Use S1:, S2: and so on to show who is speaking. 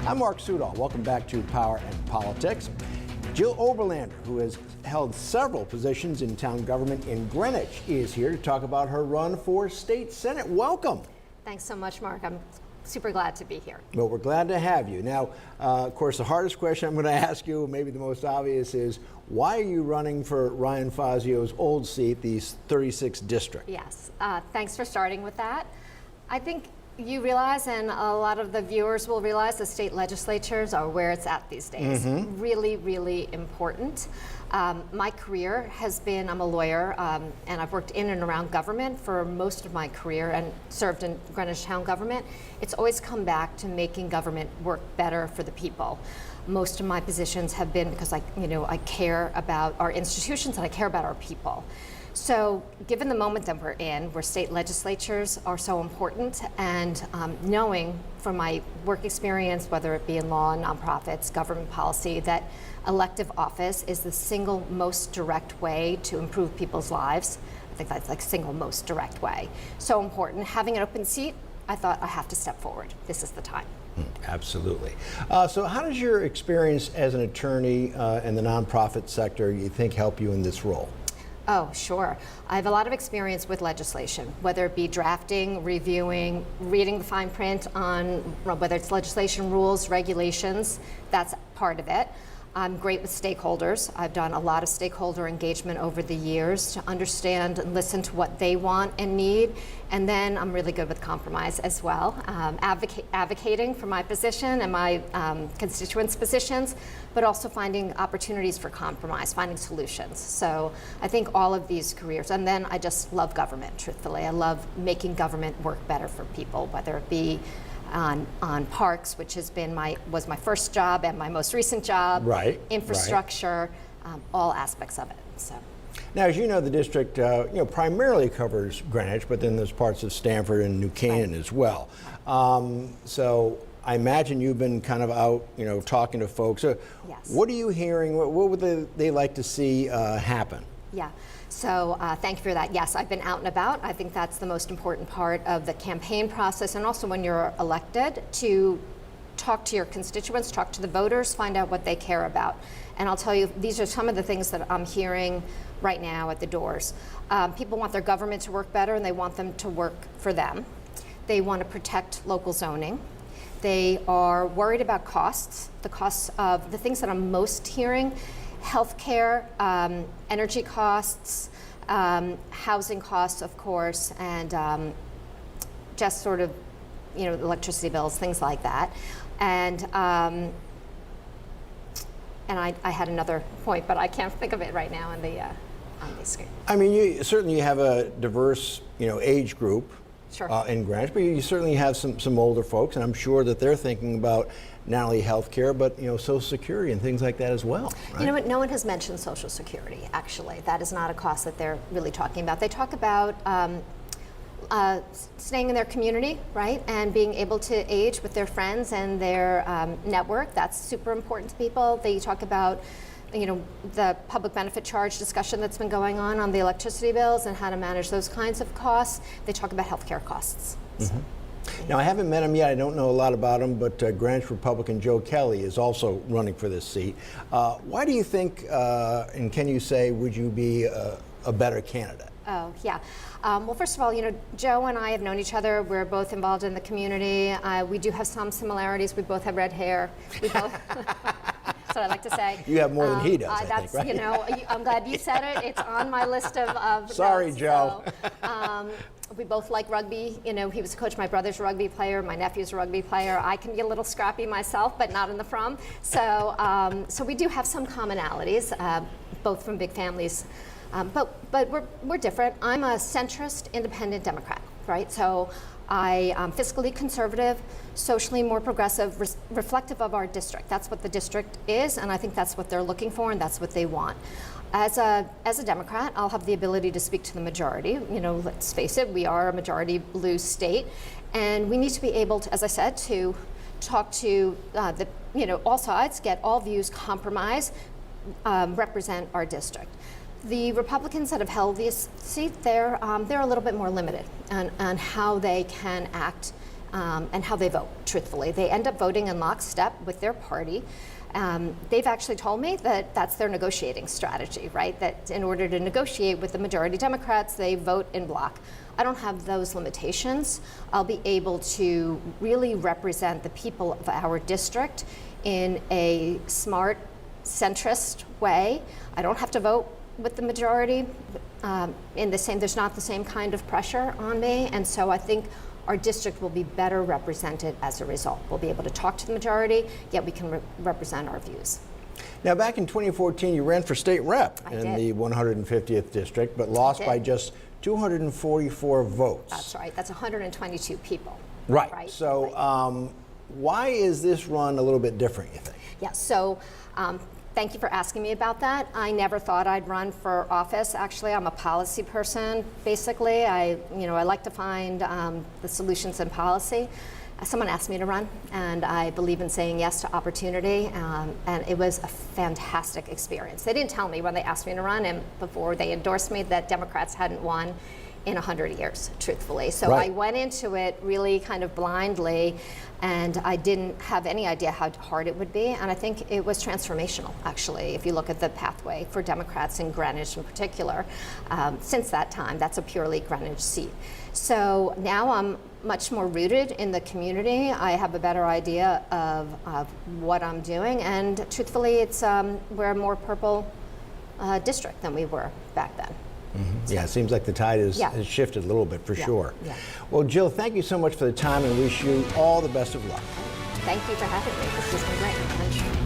S1: I'm Mark Sudol. Welcome back to Power and Politics. Jill Oberlander, who has held several positions in town government in Greenwich, is here to talk about her run for state senate. Welcome.
S2: Thanks so much, Mark. I'm super glad to be here.
S1: Well, we're glad to have you. Now, of course, the hardest question I'm going to ask you, maybe the most obvious, is why are you running for Ryan Fazio's old seat, the 36th district?
S2: Yes, thanks for starting with that. I think you realize, and a lot of the viewers will realize, the state legislatures are where it's at these days. Really, really important. My career has been, I'm a lawyer, and I've worked in and around government for most of my career and served in Greenwich town government. It's always come back to making government work better for the people. Most of my positions have been because I care about our institutions and I care about our people. So given the moment that we're in, where state legislatures are so important, and knowing from my work experience, whether it be in law, nonprofits, government policy, that elective office is the single most direct way to improve people's lives. I think that's like single most direct way. So important. Having an open seat, I thought I have to step forward. This is the time.
S1: Absolutely. So how does your experience as an attorney in the nonprofit sector, you think, help you in this role?
S2: Oh, sure. I have a lot of experience with legislation, whether it be drafting, reviewing, reading the fine print on whether it's legislation, rules, regulations. That's part of it. I'm great with stakeholders. I've done a lot of stakeholder engagement over the years to understand and listen to what they want and need. And then I'm really good with compromise as well, advocating for my position and my constituents' positions, but also finding opportunities for compromise, finding solutions. So I think all of these careers, and then I just love government, truthfully. I love making government work better for people, whether it be on parks, which was my first job and my most recent job,
S1: right,
S2: infrastructure, all aspects of it. So.
S1: Now, as you know, the district primarily covers Greenwich, but then there's parts of Stamford and New Canaan as well. So I imagine you've been kind of out, talking to folks.
S2: Yes.
S1: What are you hearing? What would they like to see happen?
S2: Yeah. So thank you for that. Yes, I've been out and about. I think that's the most important part of the campaign process, and also when you're elected, to talk to your constituents, talk to the voters, find out what they care about. And I'll tell you, these are some of the things that I'm hearing right now at the doors. People want their government to work better, and they want them to work for them. They want to protect local zoning. They are worried about costs, the costs of the things that I'm most hearing: healthcare, energy costs, housing costs, of course, and just sort of, electricity bills, things like that. And I had another point, but I can't think of it right now on the screen.
S1: I mean, you certainly have a diverse, age group.
S2: Sure.
S1: In Greenwich, but you certainly have some older folks, and I'm sure that they're thinking about not only health care, but Social Security and things like that as well. Right?
S2: You know what? No one has mentioned Social Security. Actually, that is not a cost that they're really talking about. They talk about staying in their community, right, and being able to age with their friends and their network. That's super important to people. They talk about the public benefit charge discussion that's been going on the electricity bills and how to manage those kinds of costs. They talk about healthcare costs.
S1: Mm-hmm. Now, I haven't met him yet. I don't know a lot about him, but Greenwich Republican Joe Kelly is also running for this seat. Why do you think, and can you say, would you be a better candidate?
S2: Oh, yeah. Well, first of all, Joe and I have known each other. We're both involved in the community. We do have some similarities. We both have red hair. We both That's what I like to say.
S1: You have more than he does, I think, right?
S2: I'm glad you said it. It's on my list of
S1: Sorry,
S2: notes,
S1: Joe.
S2: So, we both like rugby. He was a coach. My brother's a rugby player. My nephew's a rugby player. I can be a little scrappy myself, but not in the from. So, so we do have some commonalities, both from big families. But we're different. I'm a centrist, independent Democrat, right? So I am fiscally conservative, socially more progressive, reflective of our district. That's what the district is, and I think that's what they're looking for, and that's what they want. As a Democrat, I'll have the ability to speak to the majority. Let's face it, we are a majority blue state, and we need to be able to, as I said, to talk to all sides, get all views, compromise, represent our district. The Republicans that have held this seat, they're a little bit more limited on how they can act and how they vote, truthfully. They end up voting in lockstep with their party. They've actually told me that that's their negotiating strategy, right? That in order to negotiate with the majority Democrats, they vote in bloc. I don't have those limitations. I'll be able to really represent the people of our district in a smart, centrist way. I don't have to vote with the majority there's not the same kind of pressure on me, and so I think our district will be better represented as a result. We'll be able to talk to the majority, yet we can represent our views.
S1: Now, back in 2014, you ran for state rep
S2: I
S1: in
S2: did.
S1: the 150th district, but lost by
S2: did.
S1: just 244 votes.
S2: That's right. That's 122 people.
S1: Right. So why is this run a little bit different, you think?
S2: Yeah, so thank you for asking me about that. I never thought I'd run for office. Actually, I'm a policy person, basically. I like to find the solutions in policy. Someone asked me to run, and I believe in saying yes to opportunity, and it was a fantastic experience. They didn't tell me when they asked me to run and before they endorsed me that Democrats hadn't won in 100 years, truthfully. So
S1: Right.
S2: I went into it really kind of blindly, and I didn't have any idea how hard it would be, and I think it was transformational, actually, if you look at the pathway for Democrats in Greenwich in particular. Since that time, that's a purely Greenwich seat. So now I'm much more rooted in the community. I have a better idea of what I'm doing, and truthfully, we're a more purple district than we were back then.
S1: Yeah, it seems like the tide has shifted a little bit for sure.
S2: Yeah.
S1: Well, Jill, thank you so much for the time and wish you all the best of luck.
S2: Thank you for having me. This has been great.